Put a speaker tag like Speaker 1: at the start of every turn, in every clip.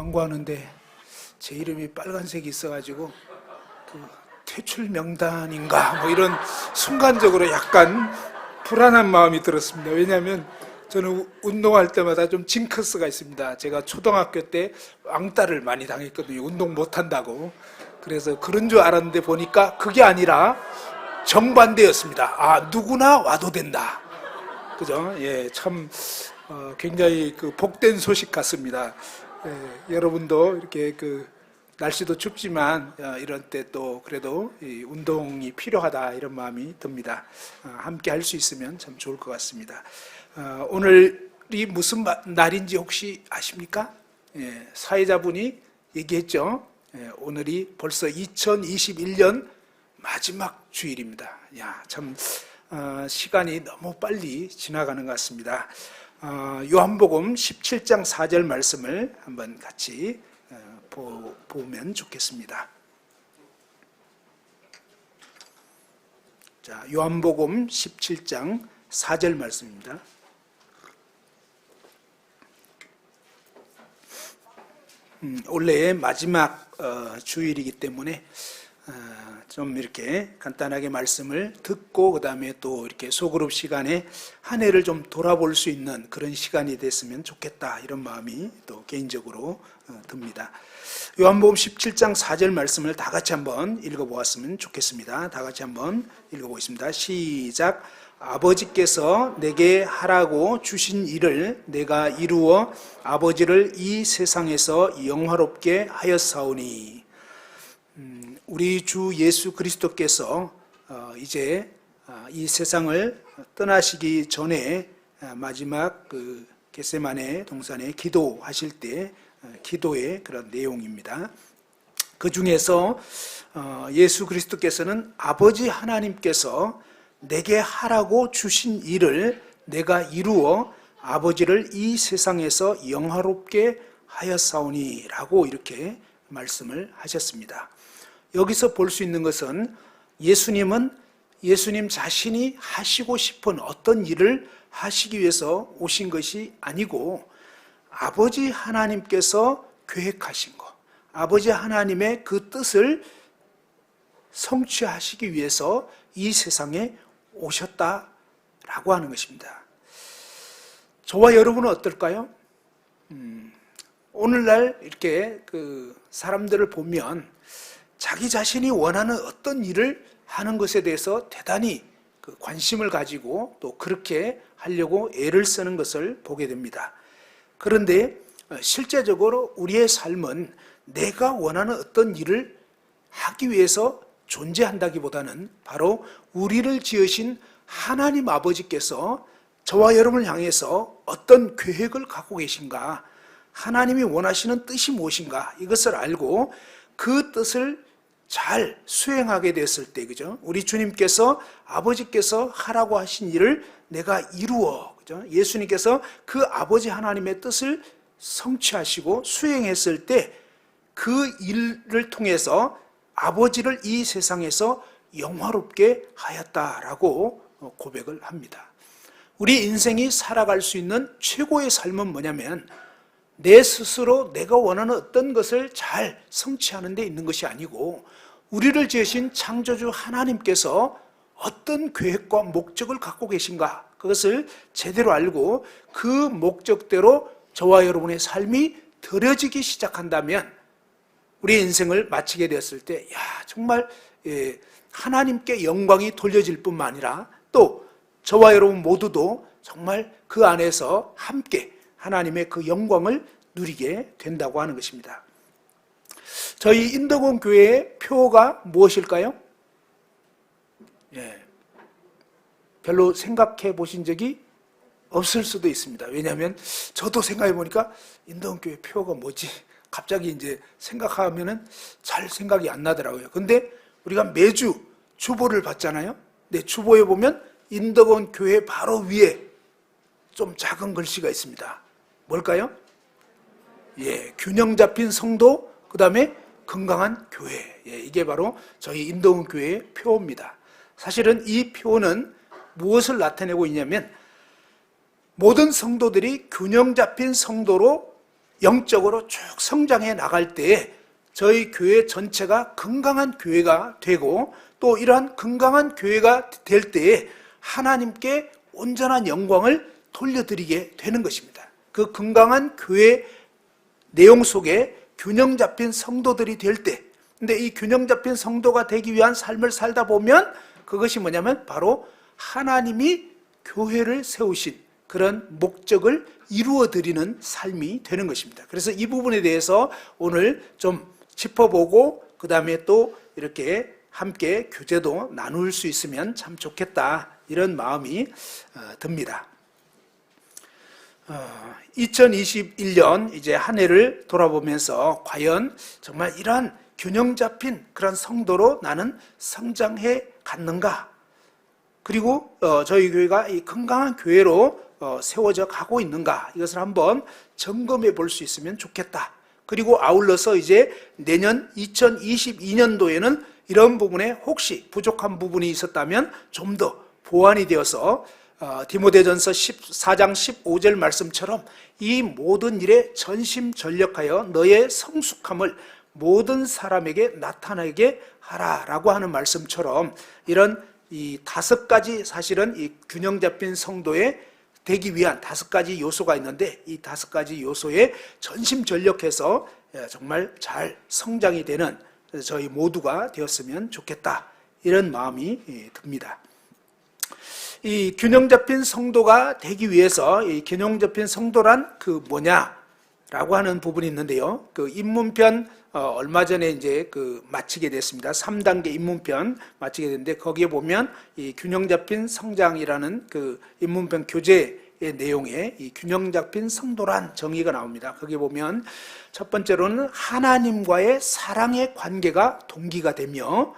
Speaker 1: 광고하는데 제 이름이 빨간색이 있어가지고 그 퇴출 명단인가 뭐 이런 순간적으로 약간 불안한 마음이 들었습니다. 왜냐하면 저는 운동할 때마다 좀 징크스가 있습니다. 제가 초등학교 때 왕따를 많이 당했거든요. 운동 못한다고. 그래서 그런 줄 알았는데 보니까 그게 아니라 정반대였습니다. 아, 누구나 와도 된다. 그죠? 예, 참 굉장히 그 복된 소식 같습니다. 예, 여러분도 이렇게 그 날씨도 춥지만 이런 때 또 그래도 이 운동이 필요하다 이런 마음이 듭니다. 함께 할 수 있으면 참 좋을 것 같습니다. 오늘이 무슨 날인지 혹시 아십니까? 예, 사회자분이 얘기했죠. 예, 오늘이 벌써 2021년 마지막 주일입니다. 야, 참 시간이 너무 빨리 지나가는 것 같습니다. 요한복음 17장 4절 말씀을 한번 같이 보면 좋겠습니다. 자, 요한복음 17장 4절 말씀입니다. 올해의 마지막 주일이기 때문에 좀 이렇게 간단하게 말씀을 듣고 그 다음에 또 이렇게 소그룹 시간에 한 해를 좀 돌아볼 수 있는 그런 시간이 됐으면 좋겠다 이런 마음이 또 개인적으로 듭니다. 요한복음 17장 4절 말씀을 다 같이 한번 읽어보았으면 좋겠습니다. 다 같이 한번 읽어보겠습니다. 시작. 아버지께서 내게 하라고 주신 일을 내가 이루어 아버지를 이 세상에서 영화롭게 하였사오니. 우리 주 예수 그리스도께서 이제 이 세상을 떠나시기 전에 마지막 그 겟세마네 동산에 기도하실 때 기도의 그런 내용입니다. 그 중에서 예수 그리스도께서는 아버지 하나님께서 내게 하라고 주신 일을 내가 이루어 아버지를 이 세상에서 영화롭게 하였사오니 라고 이렇게 말씀을 하셨습니다. 여기서 볼 수 있는 것은 예수님은 예수님 자신이 하시고 싶은 어떤 일을 하시기 위해서 오신 것이 아니고 아버지 하나님께서 계획하신 것, 아버지 하나님의 그 뜻을 성취하시기 위해서 이 세상에 오셨다라고 하는 것입니다. 저와 여러분은 어떨까요? 오늘날 이렇게 그 사람들을 보면 자기 자신이 원하는 어떤 일을 하는 것에 대해서 대단히 그 관심을 가지고 또 그렇게 하려고 애를 쓰는 것을 보게 됩니다. 그런데 실제적으로 우리의 삶은 내가 원하는 어떤 일을 하기 위해서 존재한다기보다는 바로 우리를 지으신 하나님 아버지께서 저와 여러분을 향해서 어떤 계획을 갖고 계신가, 하나님이 원하시는 뜻이 무엇인가 이것을 알고 그 뜻을 잘 수행하게 됐을 때, 그죠? 우리 주님께서 아버지께서 하라고 하신 일을 내가 이루어, 그죠? 예수님께서 그 아버지 하나님의 뜻을 성취하시고 수행했을 때 그 일을 통해서 아버지를 이 세상에서 영화롭게 하였다라고 고백을 합니다. 우리 인생이 살아갈 수 있는 최고의 삶은 뭐냐면 내 스스로 내가 원하는 어떤 것을 잘 성취하는 데 있는 것이 아니고 우리를 지으신 창조주 하나님께서 어떤 계획과 목적을 갖고 계신가 그것을 제대로 알고 그 목적대로 저와 여러분의 삶이 드려지기 시작한다면 우리 인생을 마치게 되었을 때 정말 하나님께 영광이 돌려질 뿐만 아니라 또 저와 여러분 모두도 정말 그 안에서 함께 하나님의 그 영광을 누리게 된다고 하는 것입니다. 저희 인덕원 교회의 표가 무엇일까요? 별로 생각해 보신 적이 없을 수도 있습니다. 왜냐하면 저도 생각해 보니까 인덕원 교회 표가 뭐지? 갑자기 이제 생각하면은 잘 생각이 안 나더라고요. 근데 우리가 매주 주보를 받잖아요. 근데 주보에 보면 인덕원 교회 바로 위에 좀 작은 글씨가 있습니다. 뭘까요? 균형 잡힌 성도, 그 다음에 건강한 교회. 이게 바로 저희 인덕원 교회의 표입니다. 사실은 이 표는 무엇을 나타내고 있냐면 모든 성도들이 균형 잡힌 성도로 영적으로 쭉 성장해 나갈 때에 저희 교회 전체가 건강한 교회가 되고, 또 이러한 건강한 교회가 될 때에 하나님께 온전한 영광을 돌려드리게 되는 것입니다. 그 건강한 교회 내용 속에 균형 잡힌 성도들이 될 때, 근데 이 균형 잡힌 성도가 되기 위한 삶을 살다 보면 그것이 뭐냐면 바로 하나님이 교회를 세우신 그런 목적을 이루어드리는 삶이 되는 것입니다. 그래서 이 부분에 대해서 오늘 좀 짚어보고, 그 다음에 또 이렇게 함께 교제도 나눌 수 있으면 참 좋겠다, 이런 마음이 듭니다. 2021년 이제 한 해를 돌아보면서 과연 정말 이러한 균형 잡힌 그런 성도로 나는 성장해 갔는가, 그리고 저희 교회가 이 건강한 교회로 세워져 가고 있는가, 이것을 한번 점검해 볼 수 있으면 좋겠다. 그리고 아울러서 이제 내년 2022년도에는 이런 부분에 혹시 부족한 부분이 있었다면 좀 더 보완이 되어서 디모데전서 14장 15절 말씀처럼 이 모든 일에 전심전력하여 너의 성숙함을 모든 사람에게 나타나게 하라라고 하는 말씀처럼, 이런 이 5가지 사실은 이 균형 잡힌 성도에 되기 위한 5가지 요소가 있는데, 이 5가지 요소에 전심전력해서 정말 잘 성장이 되는 저희 모두가 되었으면 좋겠다, 이런 마음이 듭니다. 이 균형 잡힌 성도가 되기 위해서, 이 균형 잡힌 성도란 그 뭐냐라고 하는 부분이 있는데요. 그 입문편 얼마 전에 이제 마치게 됐습니다. 3단계 입문편 마치게 됐는데, 거기에 보면 이 균형 잡힌 성장이라는 그 입문편 교재의 내용에 이 균형 잡힌 성도란 정의가 나옵니다. 거기에 보면 첫 번째로는 하나님과의 사랑의 관계가 동기가 되며,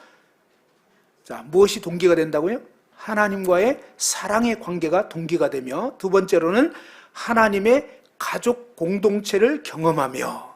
Speaker 1: 자, 무엇이 동기가 된다고요? 하나님과의 사랑의 관계가 동기가 되며, 두 번째로는 하나님의 가족 공동체를 경험하며,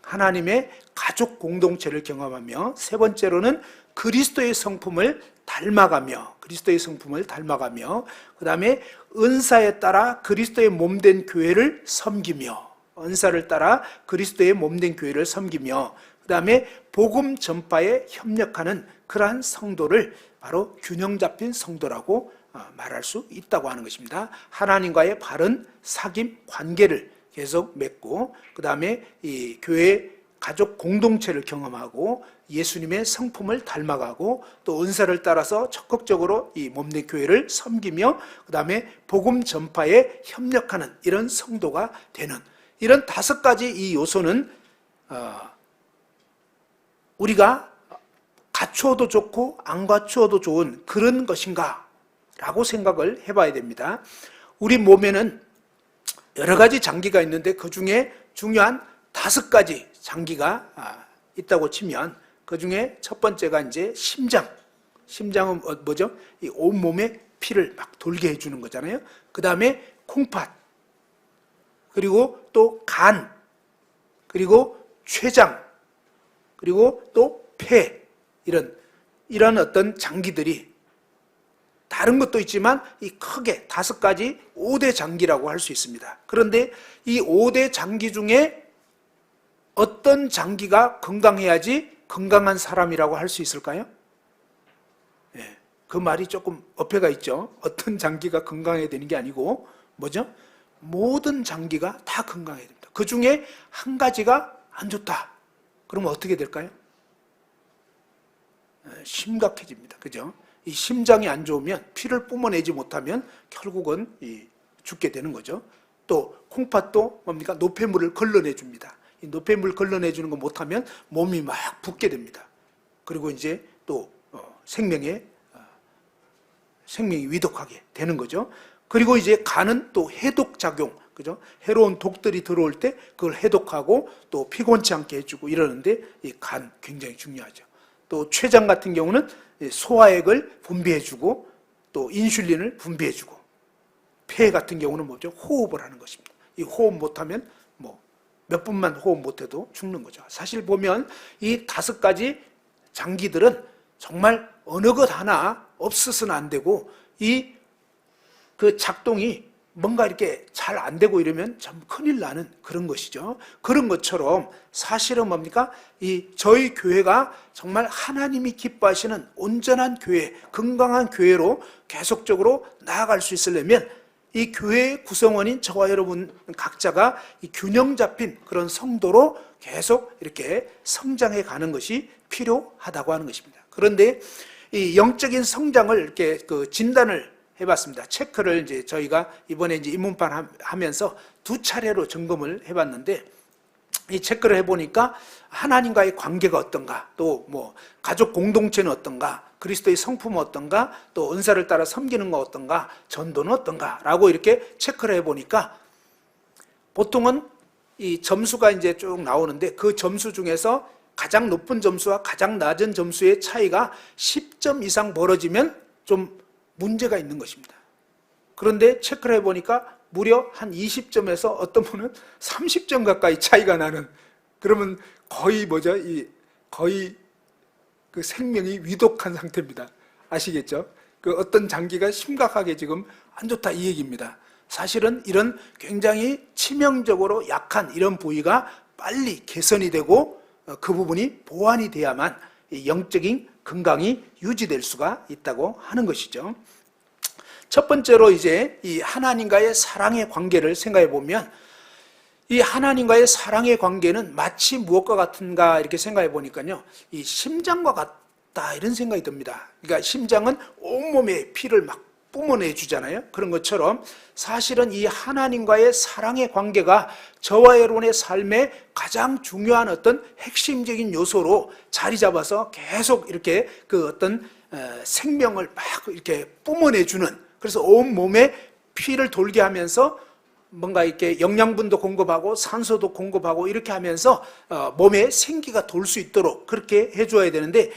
Speaker 1: 하나님의 가족 공동체를 경험하며, 세 번째로는 그리스도의 성품을 닮아가며, 그리스도의 성품을 닮아가며, 그 다음에 은사에 따라 그리스도의 몸된 교회를 섬기며, 은사를 따라 그리스도의 몸된 교회를 섬기며, 그 다음에 복음 전파에 협력하는 그러한 성도를 바로 균형 잡힌 성도라고 말할 수 있다고 하는 것입니다. 하나님과의 바른 사귐 관계를 계속 맺고, 그 다음에 이 교회 가족 공동체를 경험하고, 예수님의 성품을 닮아가고, 또 은사를 따라서 적극적으로 이 몸된 교회를 섬기며, 그 다음에 복음 전파에 협력하는 이런 성도가 되는, 이런 5가지 이 요소는 우리가 갖추어도 좋고 안 갖추어도 좋은 그런 것인가 라고 생각을 해봐야 됩니다. 우리 몸에는 여러 가지 장기가 있는데 그 중에 중요한 5가지 장기가 있다고 치면, 그 중에 첫 번째가 이제 심장. 심장은 뭐죠? 이 온몸에 피를 막 돌게 해주는 거잖아요. 그 다음에 콩팥, 그리고 또 간, 그리고 췌장, 그리고 또 폐, 이런 어떤 장기들이, 다른 것도 있지만 이 크게 5가지 5대 장기라고 할 수 있습니다. 그런데 이 5대 장기 중에 어떤 장기가 건강해야지 건강한 사람이라고 할 수 있을까요? 네, 그 말이 조금 어폐가 있죠. 어떤 장기가 건강해야 되는 게 아니고 뭐죠? 모든 장기가 다 건강해야 됩니다. 그 중에 한 가지가 안 좋다. 그러면 어떻게 될까요? 심각해집니다. 그죠? 이 심장이 안 좋으면, 피를 뿜어내지 못하면 결국은 죽게 되는 거죠. 또 콩팥도 뭡니까? 노폐물을 걸러내줍니다. 이 노폐물 걸러내주는 거 못하면 몸이 막 붓게 됩니다. 그리고 이제 또 생명이 위독하게 되는 거죠. 그리고 이제 간은 또 해독 작용, 그죠? 해로운 독들이 들어올 때 그걸 해독하고 또 피곤치 않게 해주고 이러는데, 이 간 굉장히 중요하죠. 또 췌장 같은 경우는 소화액을 분비해주고 또 인슐린을 분비해주고, 폐 같은 경우는 뭐죠? 호흡을 하는 것입니다. 이 호흡 못하면 몇 분만 호흡 못해도 죽는 거죠. 사실 보면 이 5가지 장기들은 정말 어느 것 하나 없어서는 안 되고, 그 작동이 뭔가 이렇게 잘 안 되고 이러면 참 큰일 나는 그런 것이죠. 그런 것처럼 사실은 뭡니까? 이 저희 교회가 정말 하나님이 기뻐하시는 온전한 교회, 건강한 교회로 계속적으로 나아갈 수 있으려면 이 교회의 구성원인 저와 여러분 각자가 이 균형 잡힌 그런 성도로 계속 이렇게 성장해 가는 것이 필요하다고 하는 것입니다. 그런데 이 영적인 성장을 이렇게 그 진단을 해봤습니다. 체크를 이제 저희가 이번에 이제 입문판 하면서 2차례로 점검을 해봤는데, 이 체크를 해보니까 하나님과의 관계가 어떤가, 또 뭐 가족 공동체는 어떤가, 그리스도의 성품은 어떤가, 또 은사를 따라 섬기는 거 어떤가, 전도는 어떤가라고 이렇게 체크를 해보니까 보통은 이 점수가 이제 쭉 나오는데 그 점수 중에서 가장 높은 점수와 가장 낮은 점수의 차이가 10점 이상 벌어지면 좀 문제가 있는 것입니다. 그런데 체크를 해보니까 무려 한 20점에서 어떤 분은 30점 가까이 차이가 나는, 그러면 거의 뭐죠? 거의 그 생명이 위독한 상태입니다. 아시겠죠? 그 어떤 장기가 심각하게 지금 안 좋다 이 얘기입니다. 사실은 이런 굉장히 치명적으로 약한 이런 부위가 빨리 개선이 되고 그 부분이 보완이 돼야만 영적인 건강이 유지될 수가 있다고 하는 것이죠. 첫 번째로 이제 이 하나님과의 사랑의 관계를 생각해 보면, 이 하나님과의 사랑의 관계는 마치 무엇과 같은가 이렇게 생각해 보니까요, 이 심장과 같다 이런 생각이 듭니다. 그러니까 심장은 온몸에 피를 막 뿜어내 주잖아요. 그런 것처럼 사실은 이 하나님과의 사랑의 관계가 저와 여러분의 삶의 가장 중요한 어떤 핵심적인 요소로 자리 잡아서 계속 이렇게 그 어떤 생명을 막 이렇게 뿜어내 주는, 그래서 온 몸에 피를 돌게 하면서 뭔가 이렇게 영양분도 공급하고 산소도 공급하고 이렇게 하면서 몸에 생기가 돌 수 있도록 그렇게 해줘야 되는데,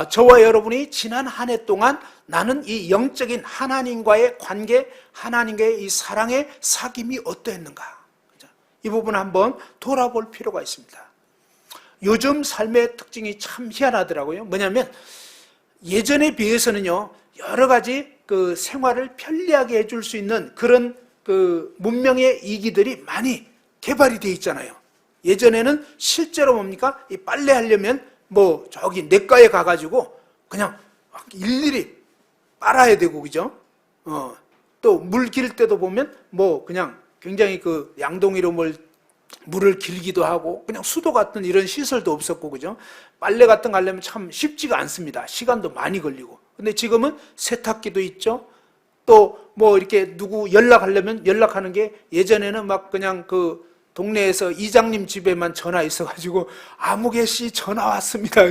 Speaker 1: 저와 여러분이 지난 한 해 동안 나는 이 영적인 하나님과의 관계, 하나님과의 이 사랑의 사귐이 어떠했는가, 이 부분 한번 돌아볼 필요가 있습니다. 요즘 삶의 특징이 참 희한하더라고요. 뭐냐면 예전에 비해서는요, 여러 가지 그 생활을 편리하게 해줄 수 있는 그런 그 문명의 이기들이 많이 개발이 되어 있잖아요. 예전에는 실제로 뭡니까? 이 빨래 하려면 뭐 저기 내과에 가가지고 그냥 일일이 빨아야 되고, 그죠? 또 물 기를 때도 보면 뭐 그냥 굉장히 그 양동이로 물을 길기도 하고 그냥 수도 같은 이런 시설도 없었고, 그죠? 빨래 같은 거 하려면 참 쉽지가 않습니다. 시간도 많이 걸리고. 근데 지금은 세탁기도 있죠. 또 뭐 이렇게 누구 연락하려면 연락하는 게 예전에는 막 그냥 그 동네에서 이장님 집에만 전화 있어가지고 아무개 씨 전화 왔습니다.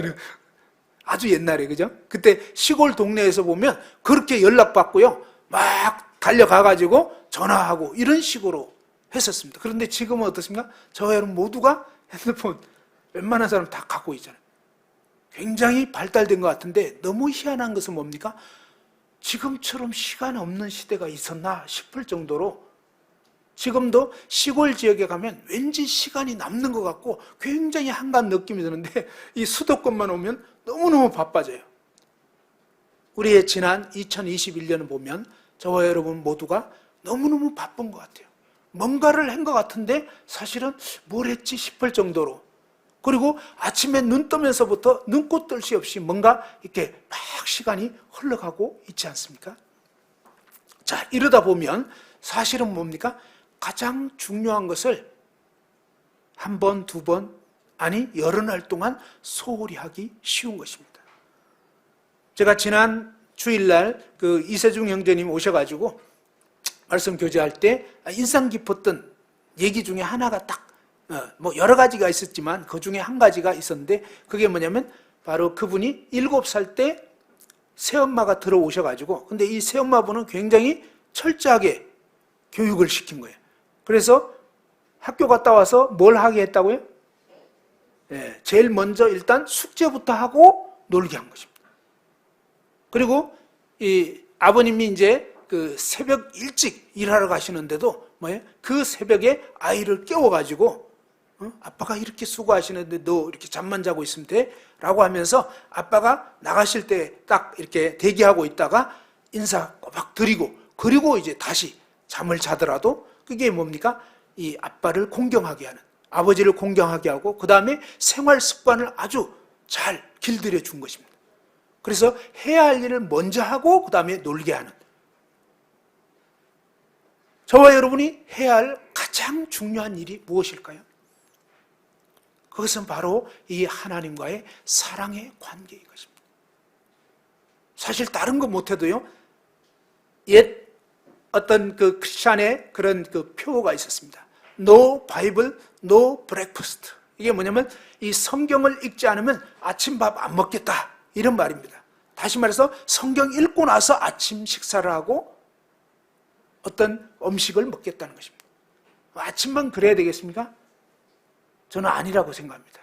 Speaker 1: 아주 옛날에, 그죠? 그때 시골 동네에서 보면 그렇게 연락받고요, 막 달려가가지고 전화하고 이런 식으로 했었습니다. 그런데 지금은 어떻습니까? 저와 여러분 모두가 핸드폰 웬만한 사람 다 갖고 있잖아요. 굉장히 발달된 것 같은데 너무 희한한 것은 뭡니까? 지금처럼 시간 없는 시대가 있었나 싶을 정도로 지금도 시골 지역에 가면 왠지 시간이 남는 것 같고 굉장히 한가한 느낌이 드는데 이 수도권만 오면 너무너무 바빠져요. 우리의 지난 2021년을 보면 저와 여러분 모두가 너무너무 바쁜 것 같아요. 뭔가를 한 것 같은데 사실은 뭘 했지 싶을 정도로, 그리고 아침에 눈 뜨면서부터 눈꽃 뜰 새 없이 뭔가 이렇게 막 시간이 흘러가고 있지 않습니까? 자, 이러다 보면 사실은 뭡니까? 가장 중요한 것을 한 번, 두 번, 아니 여러 날 동안 소홀히 하기 쉬운 것입니다. 제가 지난 주일날 그 이세중 형제님 오셔가지고 말씀 교제할 때 인상 깊었던 얘기 중에 하나가 딱 뭐 여러 가지가 있었지만 그 중에 한 가지가 있었는데, 그게 뭐냐면 바로 그분이 7살 때 새엄마가 들어오셔가지고, 근데 이 새엄마분은 굉장히 철저하게 교육을 시킨 거예요. 그래서 학교 갔다 와서 뭘 하게 했다고요? 제일 먼저 일단 숙제부터 하고 놀게 한 것입니다. 그리고 이 아버님이 이제 그 새벽 일찍 일하러 가시는데도 뭐예요? 그 새벽에 아이를 깨워가지고 아빠가 이렇게 수고하시는데 너 이렇게 잠만 자고 있으면 돼? 라고 하면서 아빠가 나가실 때 딱 이렇게 대기하고 있다가 인사 꼬박 드리고, 그리고 이제 다시 잠을 자더라도 그게 뭡니까? 이 아빠를 공경하게 하는, 아버지를 공경하게 하고 그 다음에 생활 습관을 아주 잘 길들여 준 것입니다. 그래서 해야 할 일을 먼저 하고 그 다음에 놀게 하는, 저와 여러분이 해야 할 가장 중요한 일이 무엇일까요? 그것은 바로 이 하나님과의 사랑의 관계인 것입니다. 사실 다른 거 못해도요, 옛 어떤 그 크리스찬의 그런 그 표어가 있었습니다. No Bible, no breakfast. 이게 뭐냐면 이 성경을 읽지 않으면 아침밥 안 먹겠다, 이런 말입니다. 다시 말해서 성경 읽고 나서 아침 식사를 하고 어떤 음식을 먹겠다는 것입니다. 아침만 그래야 되겠습니까? 저는 아니라고 생각합니다.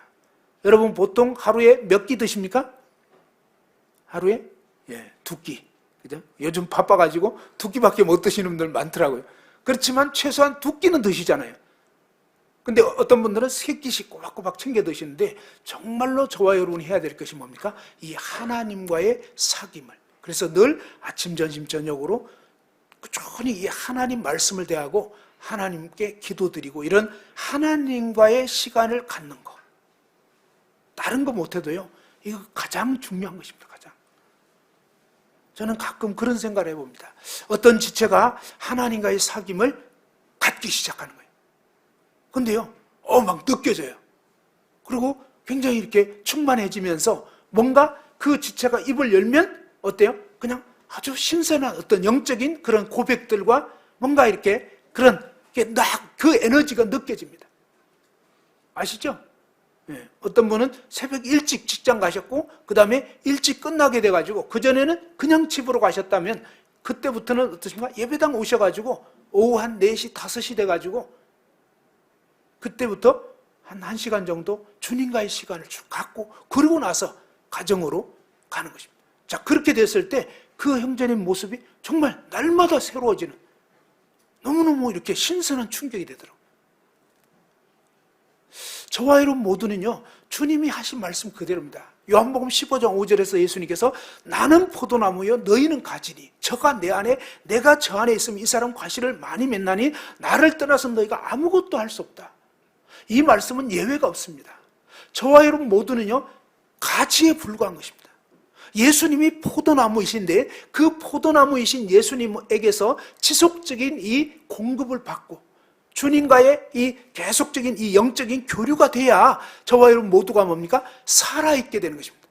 Speaker 1: 여러분 보통 하루에 몇 끼 드십니까? 하루에 2끼. 그죠? 요즘 바빠가지고 2끼밖에 못 드시는 분들 많더라고요. 그렇지만 최소한 2끼는 드시잖아요. 근데 어떤 분들은 3끼씩 꼬박꼬박 챙겨 드시는데, 정말로 저와 여러분이 해야 될 것이 뭡니까? 이 하나님과의 사귐을. 그래서 늘 아침, 점심, 저녁으로 꾸준히 이 하나님 말씀을 대하고 하나님께 기도드리고 이런 하나님과의 시간을 갖는 거. 다른 거 못해도요, 이거 가장 중요한 것입니다. 가장. 저는 가끔 그런 생각을 해봅니다. 어떤 지체가 하나님과의 사귐을 갖기 시작하는 거예요. 근데요, 막 느껴져요. 그리고 굉장히 이렇게 충만해지면서 뭔가 그 지체가 입을 열면 어때요? 그냥 아주 신선한 어떤 영적인 그런 고백들과 뭔가 이렇게 그런 그 에너지가 느껴집니다. 아시죠? 어떤 분은 새벽 일찍 직장 가셨고 그 다음에 일찍 끝나게 돼가지고 그전에는 그냥 집으로 가셨다면 그때부터는 어떠십니까? 예배당 오셔가지고 오후 한 4시, 5시 돼가지고 그때부터 한 1시간 정도 주님과의 시간을 쭉 갖고 그러고 나서 가정으로 가는 것입니다. 자, 그렇게 됐을 때 그 형제님 모습이 정말 날마다 새로워지는, 너무너무 이렇게 신선한 충격이 되더라고요. 저와 여러분 모두는요, 주님이 하신 말씀 그대로입니다. 요한복음 15장 5절에서 예수님께서 나는 포도나무요 너희는 가지니 저가 내 안에 내가 저 안에 있으면 이 사람 과실을 많이 맺나니 나를 떠나서 너희가 아무것도 할 수 없다. 이 말씀은 예외가 없습니다. 저와 여러분 모두는요, 가지에 불과한 것입니다. 예수님이 포도나무이신데 그 포도나무이신 예수님에게서 지속적인 이 공급을 받고 주님과의 이 계속적인 이 영적인 교류가 돼야 저와 여러분 모두가 뭡니까? 살아있게 되는 것입니다.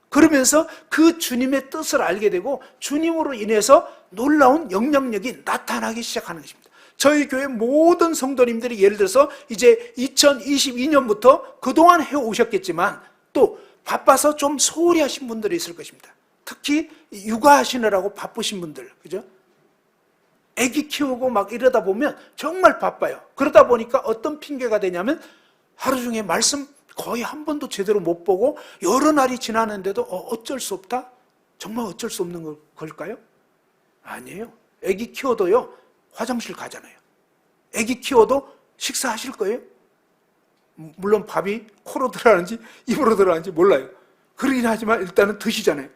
Speaker 1: 그러면서 그 주님의 뜻을 알게 되고 주님으로 인해서 놀라운 영향력이 나타나기 시작하는 것입니다. 저희 교회 모든 성도님들이 예를 들어서 이제 2022년부터 그동안 해오셨겠지만 또 바빠서 좀 소홀히 하신 분들이 있을 것입니다. 특히 육아하시느라고 바쁘신 분들, 그죠? 아기 키우고 막 이러다 보면 정말 바빠요. 그러다 보니까 어떤 핑계가 되냐면 하루 중에 말씀 거의 한 번도 제대로 못 보고 여러 날이 지나는데도 어쩔 수 없다? 정말 어쩔 수 없는 걸까요? 아니에요. 아기 키워도요, 화장실 가잖아요. 아기 키워도 식사하실 거예요? 물론 밥이 코로 들어가는지 입으로 들어가는지 몰라요. 그러긴 하지만 일단은 드시잖아요.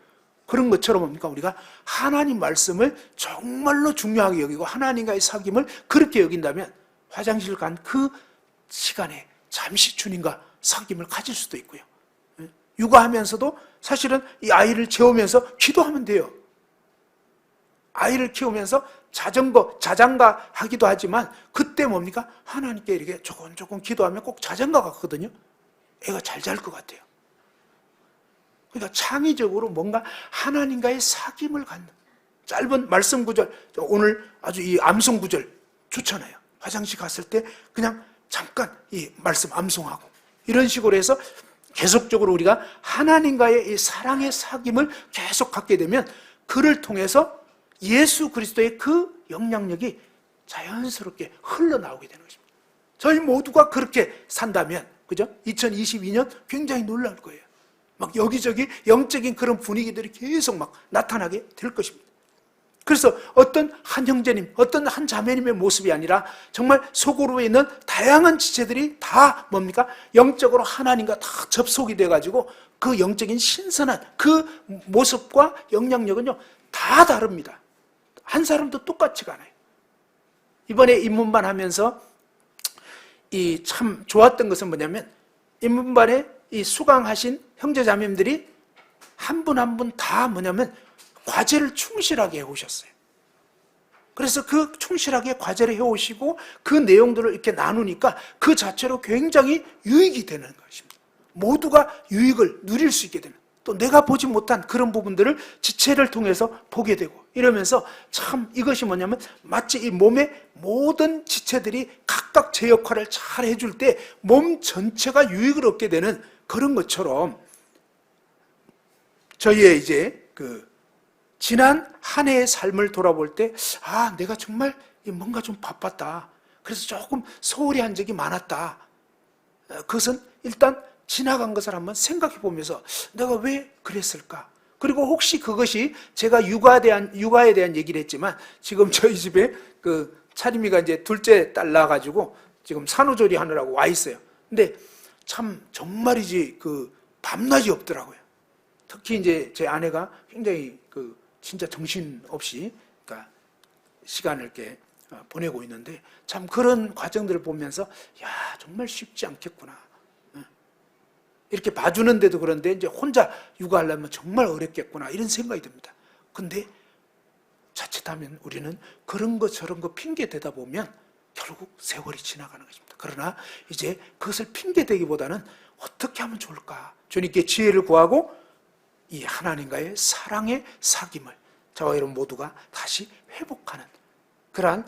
Speaker 1: 그런 것처럼 뭡니까? 우리가 하나님 말씀을 정말로 중요하게 여기고 하나님과의 사귐을 그렇게 여긴다면 화장실 간 그 시간에 잠시 주님과 사귐을 가질 수도 있고요. 육아하면서도 사실은 이 아이를 재우면서 기도하면 돼요. 아이를 키우면서 자장가 하기도 하지만 그때 뭡니까? 하나님께 이렇게 조금 기도하면 꼭 자장가 같거든요. 애가 잘 잘 것 같아요. 그러니까 창의적으로 뭔가 하나님과의 사귐을 갖는 짧은 말씀 구절, 오늘 아주 이 암송 구절 좋잖아요. 화장실 갔을 때 그냥 잠깐 이 말씀 암송하고 이런 식으로 해서 계속적으로 우리가 하나님과의 이 사랑의 사귐을 계속 갖게 되면 그를 통해서 예수 그리스도의 그 영향력이 자연스럽게 흘러나오게 되는 것입니다. 저희 모두가 그렇게 산다면, 그죠? 2022년 굉장히 놀라울 거예요. 막 여기저기 영적인 그런 분위기들이 계속 막 나타나게 될 것입니다. 그래서 어떤 한 형제님, 어떤 한 자매님의 모습이 아니라 정말 소그룹에 있는 다양한 지체들이 다 뭡니까? 영적으로 하나님과 다 접속이 돼가지고 그 영적인 신선한 그 모습과 영향력은요, 다 다릅니다. 한 사람도 똑같지가 않아요. 이번에 입문반 하면서 이 참 좋았던 것은 뭐냐면, 입문반에 이 수강하신 형제자매님들이 한 분 한 분 다 뭐냐면 과제를 충실하게 해오셨어요. 그래서 그 충실하게 과제를 해오시고 그 내용들을 이렇게 나누니까 그 자체로 굉장히 유익이 되는 것입니다. 모두가 유익을 누릴 수 있게 되는, 또 내가 보지 못한 그런 부분들을 지체를 통해서 보게 되고, 이러면서 참 이것이 뭐냐면 마치 이 몸의 모든 지체들이 각각 제 역할을 잘 해줄 때 몸 전체가 유익을 얻게 되는 그런 것처럼, 저희의 이제 지난 한 해의 삶을 돌아볼 때, 아, 내가 정말 뭔가 좀 바빴다. 그래서 조금 소홀히 한 적이 많았다. 그것은 일단 지나간 것을 한번 생각해 보면서 내가 왜 그랬을까? 그리고 혹시 그것이, 제가 육아에 대한 얘기를 했지만, 지금 저희 집에 차림이가 이제 둘째 딸 낳아가지고 지금 산후조리 하느라고 와 있어요. 근데 참 정말이지 밤낮이 없더라고요. 특히 이제 제 아내가 굉장히 진짜 정신없이 그러니까 시간을 이렇게 보내고 있는데, 참 그런 과정들을 보면서 야, 정말 쉽지 않겠구나. 이렇게 봐주는데도 그런데 이제 혼자 육아하려면 정말 어렵겠구나, 이런 생각이 듭니다. 근데 자칫하면 우리는 그런 거 저런 거 핑계 대다 보면 결국 세월이 지나가는 것입니다. 그러나 이제 그것을 핑계 대기보다는 어떻게 하면 좋을까? 주님께 지혜를 구하고 이 하나님과의 사랑의 사귐을 저와 여러분 모두가 다시 회복하는 그러한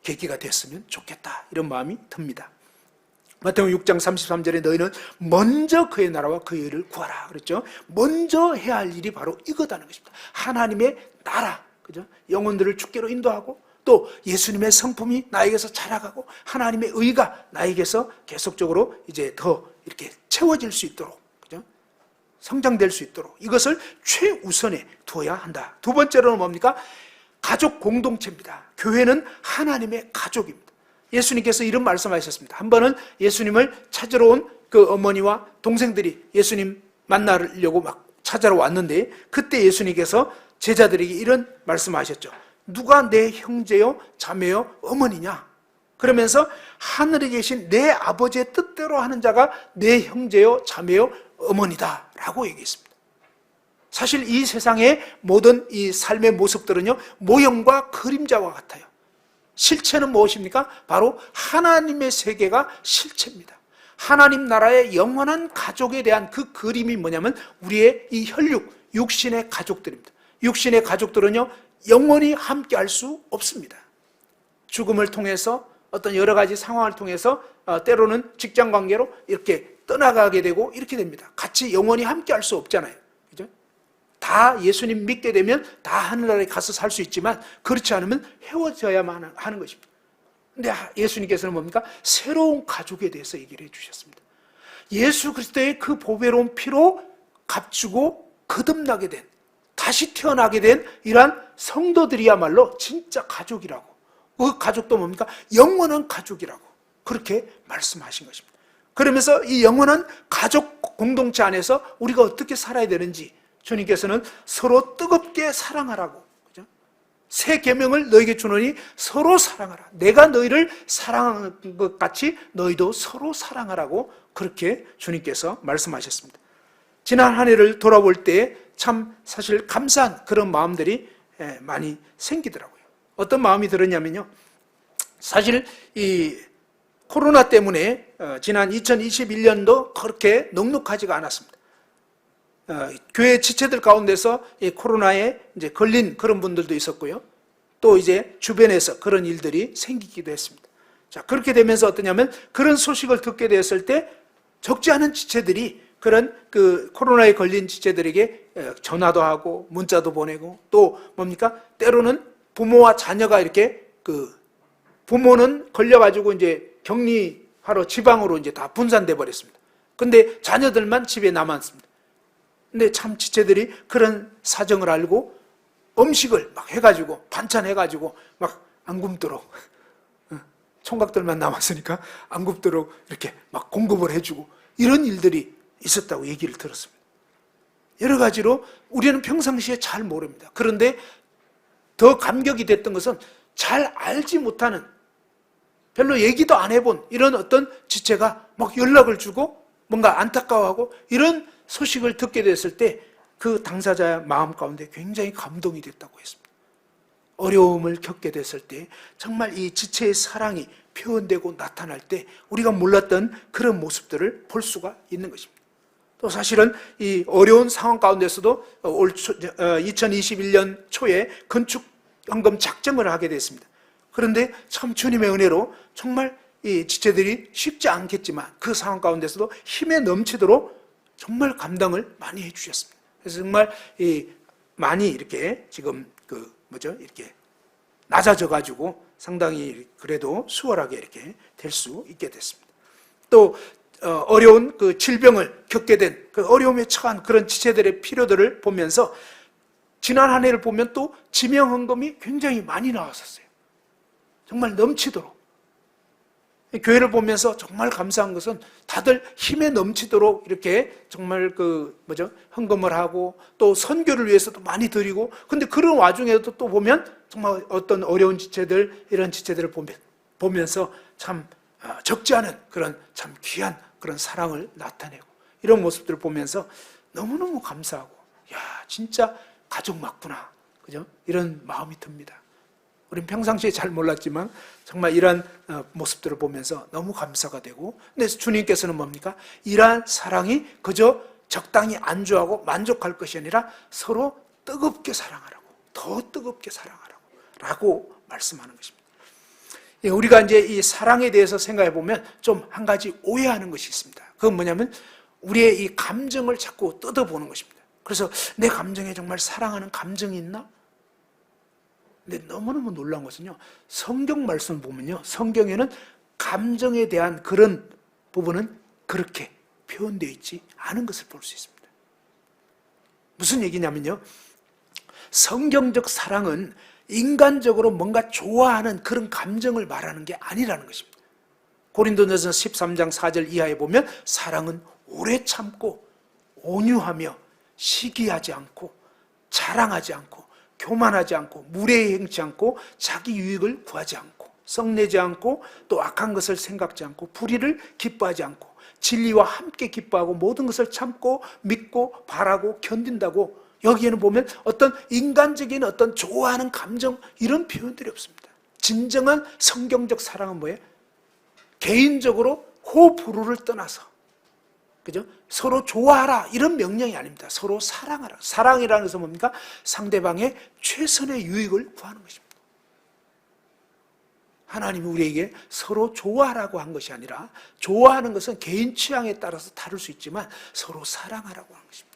Speaker 1: 계기가 됐으면 좋겠다, 이런 마음이 듭니다. 마태복음 6장 33절에 너희는 먼저 그의 나라와 그의 의를 구하라 그랬죠. 먼저 해야 할 일이 바로 이거다는 것입니다. 하나님의 나라, 그죠? 영혼들을 주께로 인도하고, 또 예수님의 성품이 나에게서 자라가고 하나님의 의가 나에게서 계속적으로 이제 더 이렇게 채워질 수 있도록, 그죠? 성장될 수 있도록 이것을 최우선에 두어야 한다. 두 번째로는 뭡니까? 가족 공동체입니다. 교회는 하나님의 가족입니다. 예수님께서 이런 말씀하셨습니다. 한 번은 예수님을 찾으러 온 그 어머니와 동생들이 예수님 만나려고 막 찾아러 왔는데, 그때 예수님께서 제자들에게 이런 말씀하셨죠. 누가 내 형제요 자매요 어머니냐? 그러면서 하늘에 계신 내 아버지의 뜻대로 하는 자가 내 형제요 자매요 어머니다 라고 얘기했습니다. 사실 이 세상의 모든 이 삶의 모습들은요, 모형과 그림자와 같아요. 실체는 무엇입니까? 바로 하나님의 세계가 실체입니다. 하나님 나라의 영원한 가족에 대한 그 그림이 뭐냐면 우리의 이 혈육, 육신의 가족들입니다. 육신의 가족들은요, 영원히 함께 할 수 없습니다. 죽음을 통해서, 어떤 여러 가지 상황을 통해서 때로는 직장 관계로 이렇게 떠나가게 되고 이렇게 됩니다. 같이 영원히 함께 할 수 없잖아요. 그죠? 다 예수님 믿게 되면 다 하늘나라에 가서 살 수 있지만, 그렇지 않으면 헤어져야만 하는 것입니다. 근데 예수님께서는 뭡니까? 새로운 가족에 대해서 얘기를 해주셨습니다. 예수 그리스도의 그 보배로운 피로 값주고 거듭나게 된, 다시 태어나게 된 이러한 성도들이야말로 진짜 가족이라고, 그 가족도 뭡니까? 영원한 가족이라고 그렇게 말씀하신 것입니다. 그러면서 이 영원한 가족 공동체 안에서 우리가 어떻게 살아야 되는지 주님께서는 서로 뜨겁게 사랑하라고, 그죠? 새 계명을 너에게 주노니 서로 사랑하라. 내가 너희를 사랑하는 것 같이 너희도 서로 사랑하라고 그렇게 주님께서 말씀하셨습니다. 지난 한 해를 돌아볼 때 참 사실 감사한 그런 마음들이 많이 생기더라고요. 어떤 마음이 들었냐면요, 사실 이 코로나 때문에 지난 2021년도 그렇게 넉넉하지가 않았습니다. 교회 지체들 가운데서 이 코로나에 이제 걸린 그런 분들도 있었고요. 또 이제 주변에서 그런 일들이 생기기도 했습니다. 자, 그렇게 되면서 어떠냐면, 그런 소식을 듣게 되었을 때 적지 않은 지체들이 그런 코로나에 걸린 지체들에게 전화도 하고 문자도 보내고, 또 뭡니까? 때로는 부모와 자녀가 이렇게 부모는 걸려가지고 이제 격리하러 지방으로 이제 다 분산돼 버렸습니다. 근데 자녀들만 집에 남았습니다. 근데 참 지체들이 그런 사정을 알고 음식을 막 해가지고, 반찬 해가지고 막 안 굶도록, 총각들만 남았으니까 안 굶도록 이렇게 막 공급을 해주고, 이런 일들이 있었다고 얘기를 들었습니다. 여러 가지로 우리는 평상시에 잘 모릅니다. 그런데 더 감격이 됐던 것은 잘 알지 못하는, 별로 얘기도 안 해본 이런 어떤 지체가 막 연락을 주고 뭔가 안타까워하고 이런 소식을 듣게 됐을 때 그 당사자의 마음 가운데 굉장히 감동이 됐다고 했습니다. 어려움을 겪게 됐을 때 정말 이 지체의 사랑이 표현되고 나타날 때 우리가 몰랐던 그런 모습들을 볼 수가 있는 것입니다. 또 사실은 이 어려운 상황 가운데서도 2021년 초에 건축연금 작정을 하게 됐습니다. 그런데 참 주님의 은혜로 정말 이 지체들이 쉽지 않겠지만 그 상황 가운데서도 힘에 넘치도록 정말 감당을 많이 해주셨습니다. 그래서 정말 많이 이렇게 지금 이렇게 낮아져가지고 상당히 그래도 수월하게 이렇게 될 수 있게 됐습니다. 또 어려운 그 질병을 겪게 된 그 어려움에 처한 그런 지체들의 필요들을 보면서 지난 한 해를 보면 또 지명헌금이 굉장히 많이 나왔었어요. 정말 넘치도록. 교회를 보면서 정말 감사한 것은 다들 힘에 넘치도록 이렇게 정말 헌금을 하고 또 선교를 위해서도 많이 드리고, 근데 그런 와중에도 또 보면 정말 어떤 어려운 지체들, 이런 지체들을 보면서 참 적지 않은 그런 참 귀한 그런 사랑을 나타내고 이런 모습들을 보면서 너무너무 감사하고, 야, 진짜 가족 맞구나. 그죠? 이런 마음이 듭니다. 우리는 평상시에 잘 몰랐지만 정말 이러한 모습들을 보면서 너무 감사가 되고, 근데 주님께서는 뭡니까? 이러한 사랑이 그저 적당히 안주하고 만족할 것이 아니라 서로 뜨겁게 사랑하라고, 더 뜨겁게 사랑하라고 라고 말씀하는 것입니다. 우리가 이제 이 사랑에 대해서 생각해 보면 좀 한 가지 오해하는 것이 있습니다. 그건 뭐냐면 우리의 이 감정을 자꾸 뜯어보는 것입니다. 그래서 내 감정에 정말 사랑하는 감정이 있나? 근데 너무너무 놀라운 것은요, 성경 말씀을 보면요, 성경에는 감정에 대한 그런 부분은 그렇게 표현되어 있지 않은 것을 볼 수 있습니다. 무슨 얘기냐면요, 성경적 사랑은 인간적으로 뭔가 좋아하는 그런 감정을 말하는 게 아니라는 것입니다. 고린도전서 13장 4절 이하에 보면 사랑은 오래 참고 온유하며 시기하지 않고 자랑하지 않고 교만하지 않고 무례히 행치 않고 자기 유익을 구하지 않고 썩내지 않고 또 악한 것을 생각지 않고 불의를 기뻐하지 않고 진리와 함께 기뻐하고 모든 것을 참고 믿고 바라고 견딘다고, 여기에는 보면 어떤 인간적인 어떤 좋아하는 감정 이런 표현들이 없습니다. 진정한 성경적 사랑은 뭐예요? 개인적으로 호불호를 떠나서, 그죠? 서로 좋아하라 이런 명령이 아닙니다. 서로 사랑하라. 사랑이라는 것은 뭡니까? 상대방의 최선의 유익을 구하는 것입니다. 하나님이 우리에게 서로 좋아하라고 한 것이 아니라, 좋아하는 것은 개인 취향에 따라서 다를 수 있지만 서로 사랑하라고 한 것입니다.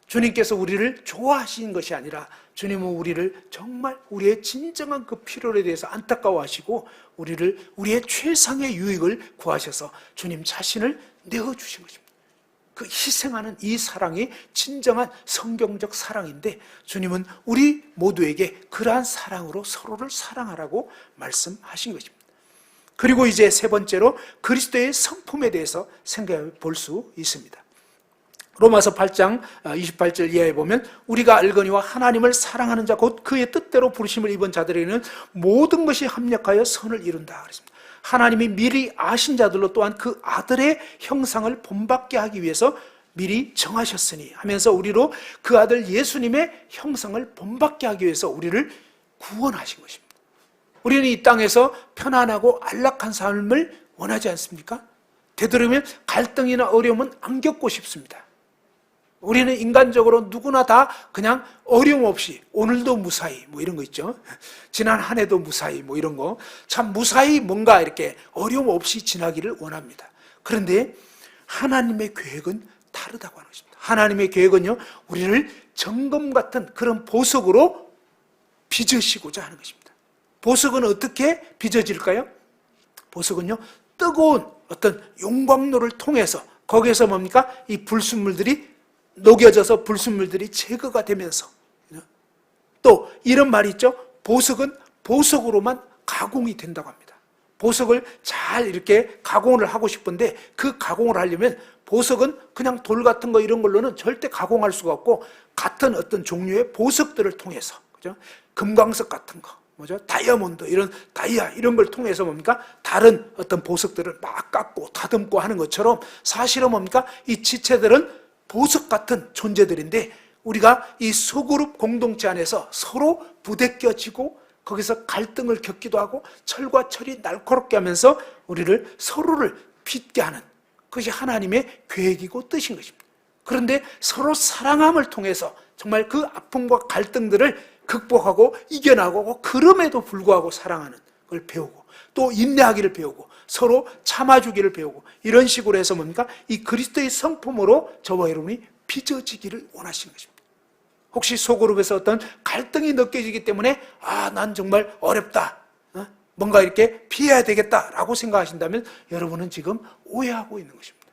Speaker 1: 주님께서 우리를 좋아하시는 것이 아니라 주님은 우리를 정말 우리의 진정한 그 필요에 대해서 안타까워하시고 우리의 최상의 유익을 구하셔서 주님 자신을 내어주신 것입니다. 그 희생하는 이 사랑이 진정한 성경적 사랑인데, 주님은 우리 모두에게 그러한 사랑으로 서로를 사랑하라고 말씀하신 것입니다. 그리고 이제 세 번째로 그리스도의 성품에 대해서 생각해 볼 수 있습니다. 로마서 8장 28절 이하에 보면 우리가 알거니와 하나님을 사랑하는 자 곧 그의 뜻대로 부르심을 입은 자들에게는 모든 것이 합력하여 선을 이룬다 그랬습니다. 하나님이 미리 아신 자들로 또한 그 아들의 형상을 본받게 하기 위해서 미리 정하셨으니 하면서 우리로 그 아들 예수님의 형상을 본받게 하기 위해서 우리를 구원하신 것입니다. 우리는 이 땅에서 편안하고 안락한 삶을 원하지 않습니까? 되도록이면 갈등이나 어려움은 안 겪고 싶습니다. 우리는 인간적으로 누구나 다 그냥 어려움 없이 오늘도 무사히 뭐 이런 거 있죠. 지난 한 해도 무사히 뭐 이런 거 참 무사히 뭔가 이렇게 어려움 없이 지나기를 원합니다. 그런데 하나님의 계획은 다르다고 하는 것입니다. 하나님의 계획은요, 우리를 정금 같은 그런 보석으로 빚으시고자 하는 것입니다. 보석은 어떻게 빚어질까요? 보석은요, 뜨거운 어떤 용광로를 통해서 거기에서 뭡니까? 이 불순물들이 녹여져서 불순물들이 제거가 되면서, 또 이런 말이 있죠. 보석은 보석으로만 가공이 된다고 합니다. 보석을 잘 이렇게 가공을 하고 싶은데 그 가공을 하려면 보석은 그냥 돌 같은 거 이런 걸로는 절대 가공할 수가 없고 같은 어떤 종류의 보석들을 통해서, 그죠? 금광석 같은 거, 뭐죠? 다이아몬드, 이런 다이아, 이런 걸 통해서 뭡니까? 다른 어떤 보석들을 막 깎고 다듬고 하는 것처럼 사실은 뭡니까? 이 지체들은 보석 같은 존재들인데 우리가 이 소그룹 공동체 안에서 서로 부대껴지고 거기서 갈등을 겪기도 하고 철과 철이 날카롭게 하면서 우리를 서로를 빚게 하는 그것이 하나님의 계획이고 뜻인 것입니다. 그런데 서로 사랑함을 통해서 정말 그 아픔과 갈등들을 극복하고 이겨나가고 그럼에도 불구하고 사랑하는 걸 배우고 또 인내하기를 배우고 서로 참아주기를 배우고 이런 식으로 해서 뭡니까? 이 그리스도의 성품으로 저와 여러분이 빚어지기를 원하시는 것입니다. 혹시 소그룹에서 어떤 갈등이 느껴지기 때문에 난 정말 어렵다, 뭔가 이렇게 피해야 되겠다라고 생각하신다면 여러분은 지금 오해하고 있는 것입니다.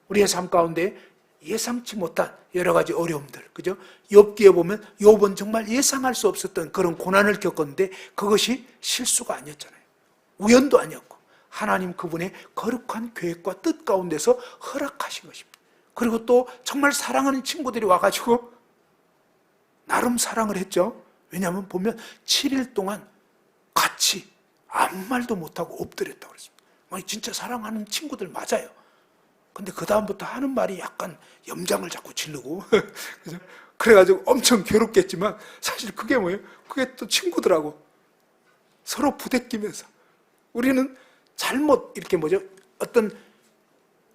Speaker 1: 우리의 삶 가운데 예상치 못한 여러 가지 어려움들, 그죠? 욥기에 보면 욥은 정말 예상할 수 없었던 그런 고난을 겪었는데 그것이 실수가 아니었잖아요. 우연도 아니었고 하나님 그분의 거룩한 계획과 뜻 가운데서 허락하신 것입니다. 그리고 또 정말 사랑하는 친구들이 와가지고 나름 사랑을 했죠. 왜냐하면 보면 7일 동안 같이 아무 말도 못하고 엎드렸다고 그랬습니다. 진짜 사랑하는 친구들 맞아요. 근데 그 다음부터 하는 말이 약간 염장을 자꾸 지르고 그래가지고 엄청 괴롭겠지만 사실 그게 뭐예요? 그게 또 친구들하고 서로 부대끼면서 우리는 잘못 이렇게 어떤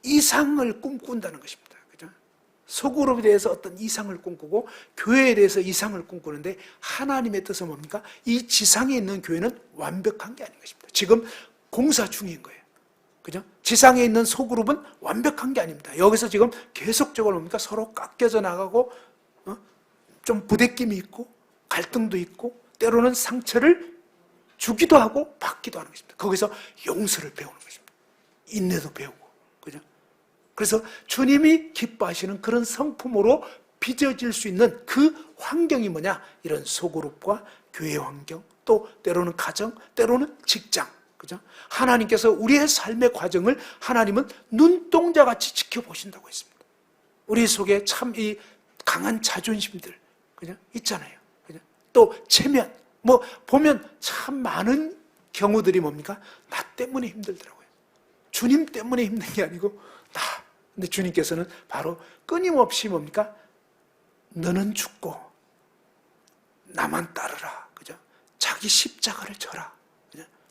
Speaker 1: 이상을 꿈꾼다는 것입니다. 그죠? 소그룹에 대해서 어떤 이상을 꿈꾸고 교회에 대해서 이상을 꿈꾸는데 하나님의 뜻은 뭡니까? 이 지상에 있는 교회는 완벽한 게 아닌 것입니다. 지금 공사 중인 거예요. 그죠? 지상에 있는 소그룹은 완벽한 게 아닙니다. 여기서 지금 계속적으로 뭡니까? 서로 깎여져 나가고, 좀 부대낌이 있고, 갈등도 있고, 때로는 상처를 주기도 하고, 받기도 하는 것입니다. 거기서 용서를 배우는 것입니다. 인내도 배우고, 그죠? 그래서 주님이 기뻐하시는 그런 성품으로 빚어질 수 있는 그 환경이 뭐냐? 이런 소그룹과 교회 환경, 또 때로는 가정, 때로는 직장, 그죠? 하나님께서 우리의 삶의 과정을 하나님은 눈동자같이 지켜보신다고 했습니다. 우리 속에 참 이 강한 자존심들, 그죠? 있잖아요. 그죠? 또 체면, 보면 참 많은 경우들이 뭡니까? 나 때문에 힘들더라고요. 주님 때문에 힘든 게 아니고 나. 근데 주님께서는 바로 끊임없이 뭡니까? 너는 죽고 나만 따르라. 그죠? 자기 십자가를 져라.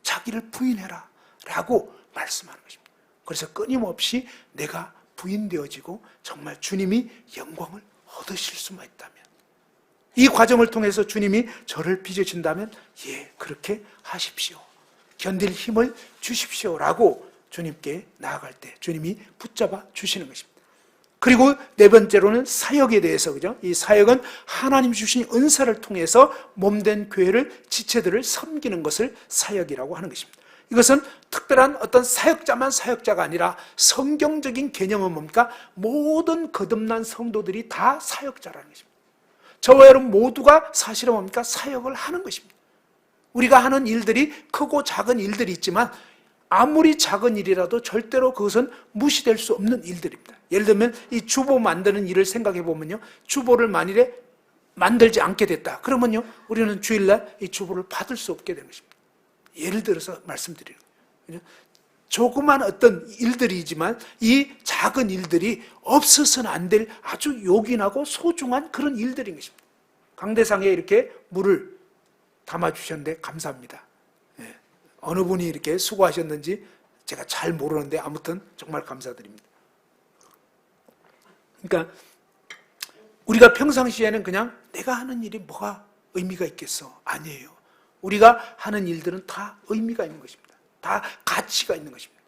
Speaker 1: 자기를 부인해라 라고 말씀하는 것입니다. 그래서 끊임없이 내가 부인되어지고 정말 주님이 영광을 얻으실 수만 있다면 이 과정을 통해서 주님이 저를 빚으신다면 그렇게 하십시오. 견딜 힘을 주십시오 라고 주님께 나아갈 때 주님이 붙잡아 주시는 것입니다. 그리고 네 번째로는 사역에 대해서, 그죠? 이 사역은 하나님 주신 은사를 통해서 몸된 교회를, 지체들을 섬기는 것을 사역이라고 하는 것입니다. 이것은 특별한 어떤 사역자만 사역자가 아니라 성경적인 개념은 뭡니까? 모든 거듭난 성도들이 다 사역자라는 것입니다. 저와 여러분 모두가 사실은 뭡니까? 사역을 하는 것입니다. 우리가 하는 일들이 크고 작은 일들이 있지만 아무리 작은 일이라도 절대로 그것은 무시될 수 없는 일들입니다. 예를 들면 이 주보 만드는 일을 생각해 보면요, 주보를 만일에 만들지 않게 됐다 그러면요, 우리는 주일날 이 주보를 받을 수 없게 되는 것입니다. 예를 들어서 말씀드리는 거예요. 조그만 어떤 일들이지만 이 작은 일들이 없어서는 안 될 아주 요긴하고 소중한 그런 일들인 것입니다. 강대상에 이렇게 물을 담아주셨는데 감사합니다. 어느 분이 이렇게 수고하셨는지 제가 잘 모르는데 아무튼 정말 감사드립니다. 그러니까 우리가 평상시에는 그냥 내가 하는 일이 뭐가 의미가 있겠어? 아니에요. 우리가 하는 일들은 다 의미가 있는 것입니다. 다 가치가 있는 것입니다.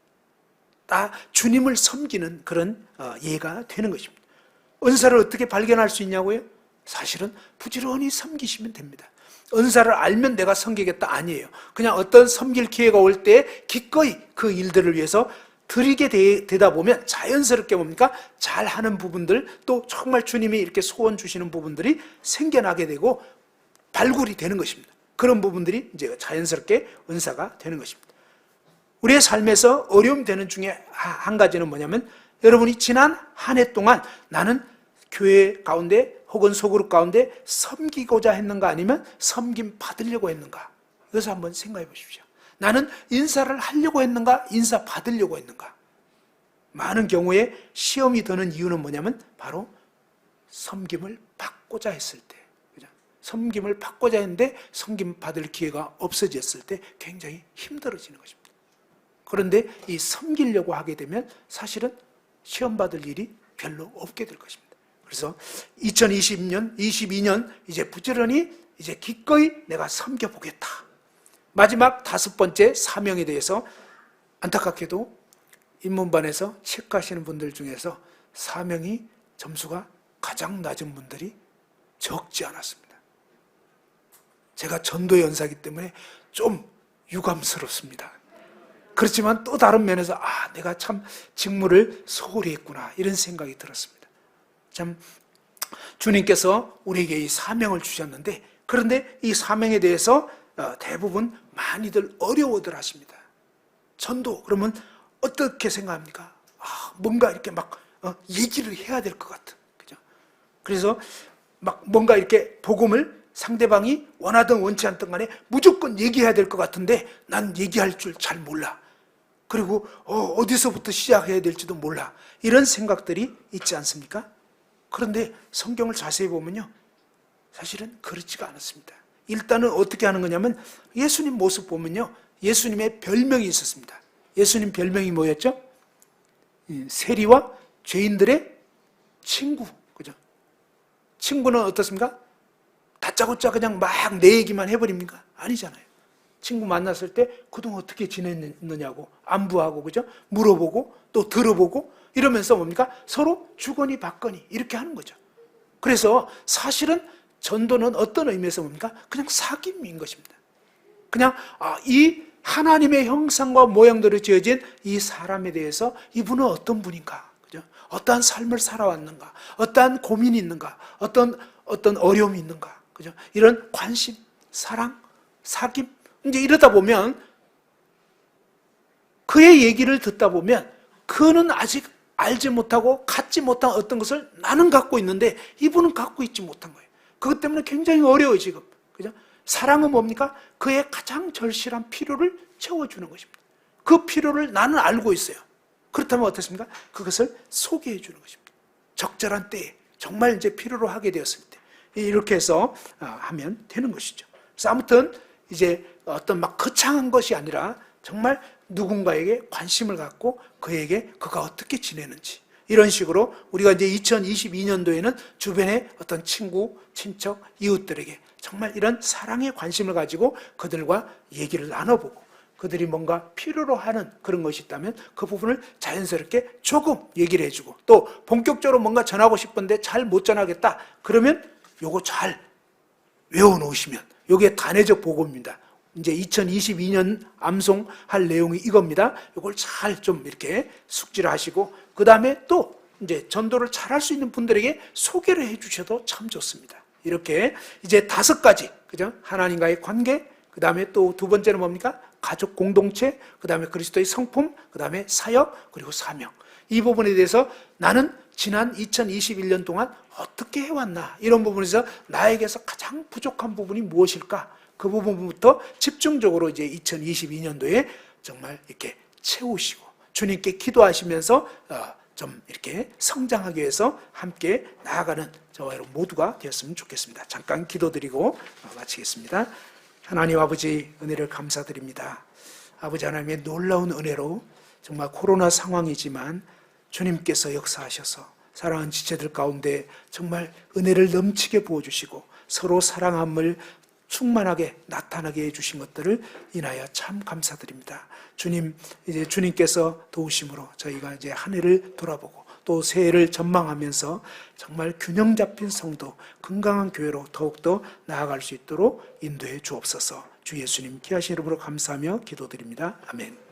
Speaker 1: 다 주님을 섬기는 그런 예가 되는 것입니다. 은사를 어떻게 발견할 수 있냐고요? 사실은 부지런히 섬기시면 됩니다. 은사를 알면 내가 섬기겠다 아니에요. 그냥 어떤 섬길 기회가 올 때 기꺼이 그 일들을 위해서 드리게 되다 보면 자연스럽게 뭡니까? 잘하는 부분들, 또 정말 주님이 이렇게 소원 주시는 부분들이 생겨나게 되고 발굴이 되는 것입니다. 그런 부분들이 이제 자연스럽게 은사가 되는 것입니다. 우리의 삶에서 어려움 되는 중에 한 가지는 뭐냐면, 여러분이 지난 한 해 동안 나는 교회 가운데 혹은 소그룹 가운데 섬기고자 했는가, 아니면 섬김 받으려고 했는가? 이것을 한번 생각해 보십시오. 나는 인사를 하려고 했는가, 인사 받으려고 했는가? 많은 경우에 시험이 드는 이유는 뭐냐면 바로 섬김을 받고자 했을 때, 섬김을 받고자 했는데 섬김 받을 기회가 없어졌을 때 굉장히 힘들어지는 것입니다. 그런데 이 섬기려고 하게 되면 사실은 시험 받을 일이 별로 없게 될 것입니다. 그래서 2022년 이제 부지런히 이제 기꺼이 내가 섬겨보겠다. 마지막 5번째 사명에 대해서 안타깝게도 인문반에서 체크하시는 분들 중에서 사명이 점수가 가장 낮은 분들이 적지 않았습니다. 제가 전도 연사이기 때문에 좀 유감스럽습니다. 그렇지만 또 다른 면에서 내가 참 직무를 소홀히 했구나, 이런 생각이 들었습니다. 참 주님께서 우리에게 이 사명을 주셨는데, 그런데 이 사명에 대해서 대부분 많이들 어려워들 하십니다. 전도 그러면 어떻게 생각합니까? 뭔가 이렇게 막 얘기를 해야 될 것 같은, 그죠? 그래서 막 뭔가 이렇게 복음을 상대방이 원하든 원치 않든 간에 무조건 얘기해야 될 것 같은데 난 얘기할 줄 잘 몰라. 그리고 어디서부터 시작해야 될지도 몰라. 이런 생각들이 있지 않습니까? 그런데 성경을 자세히 보면요, 사실은 그렇지가 않았습니다. 일단은 어떻게 하는 거냐면, 예수님 모습 보면요, 예수님의 별명이 있었습니다. 예수님 별명이 뭐였죠? 세리와 죄인들의 친구, 그죠? 친구는 어떻습니까? 다짜고짜 그냥 막 내 얘기만 해버립니까? 아니잖아요. 친구 만났을 때 그동안 어떻게 지냈느냐고 안부하고, 그죠? 물어보고 또 들어보고 이러면서 뭡니까? 서로 주거니 받거니 이렇게 하는 거죠. 그래서 사실은 전도는 어떤 의미에서 뭡니까? 그냥 사귐인 것입니다. 그냥 이 하나님의 형상과 모양대로 지어진 이 사람에 대해서 이분은 어떤 분인가, 그죠? 어떠한 삶을 살아왔는가, 어떠한 고민이 있는가, 어떤 어려움이 있는가, 그죠? 이런 관심, 사랑, 사귐, 이제 이러다 보면 그의 얘기를 듣다 보면 그는 아직 알지 못하고 갖지 못한 어떤 것을 나는 갖고 있는데 이분은 갖고 있지 못한 거예요. 그것 때문에 굉장히 어려워요, 지금. 그죠? 사랑은 뭡니까? 그의 가장 절실한 필요를 채워주는 것입니다. 그 필요를 나는 알고 있어요. 그렇다면 어떻습니까? 그것을 소개해 주는 것입니다. 적절한 때에 정말 이제 필요로 하게 되었을 때 이렇게 해서 하면 되는 것이죠. 그래서 아무튼 이제 어떤 막 거창한 것이 아니라 정말 누군가에게 관심을 갖고 그에게 그가 어떻게 지내는지, 이런 식으로 우리가 이제 2022년도에는 주변의 어떤 친구, 친척, 이웃들에게 정말 이런 사랑의 관심을 가지고 그들과 얘기를 나눠보고, 그들이 뭔가 필요로 하는 그런 것이 있다면 그 부분을 자연스럽게 조금 얘기를 해주고, 또 본격적으로 뭔가 전하고 싶은데 잘 못 전하겠다 그러면 요거 잘 외워놓으시면, 요게 단회적 복음입니다. 이제 2022년 암송할 내용이 이겁니다. 이걸 잘 좀 이렇게 숙지를 하시고, 그 다음에 또 이제 전도를 잘 할 수 있는 분들에게 소개를 해 주셔도 참 좋습니다. 이렇게 이제 5가지, 그죠? 하나님과의 관계, 그 다음에 또 두 번째는 뭡니까? 가족 공동체, 그 다음에 그리스도의 성품, 그 다음에 사역, 그리고 사명. 이 부분에 대해서 나는 지난 2021년 동안 어떻게 해왔나, 이런 부분에서 나에게서 가장 부족한 부분이 무엇일까, 그 부분부터 집중적으로 이제 2022년도에 정말 이렇게 채우시고 주님께 기도하시면서 좀 이렇게 성장하기 위해서 함께 나아가는 저와 여러분 모두가 되었으면 좋겠습니다. 잠깐 기도드리고 마치겠습니다. 하나님 아버지, 은혜를 감사드립니다. 아버지 하나님의 놀라운 은혜로 정말 코로나 상황이지만 주님께서 역사하셔서 사랑하는 지체들 가운데 정말 은혜를 넘치게 부어주시고 서로 사랑함을 충만하게 나타나게 해주신 것들을 인하여 참 감사드립니다. 주님, 이제 주님께서 도우심으로 저희가 이제 한 해를 돌아보고 또 새해를 전망하면서 정말 균형 잡힌 성도, 건강한 교회로 더욱더 나아갈 수 있도록 인도해 주옵소서. 주 예수님 귀하신 이름으로 감사하며 기도드립니다. 아멘.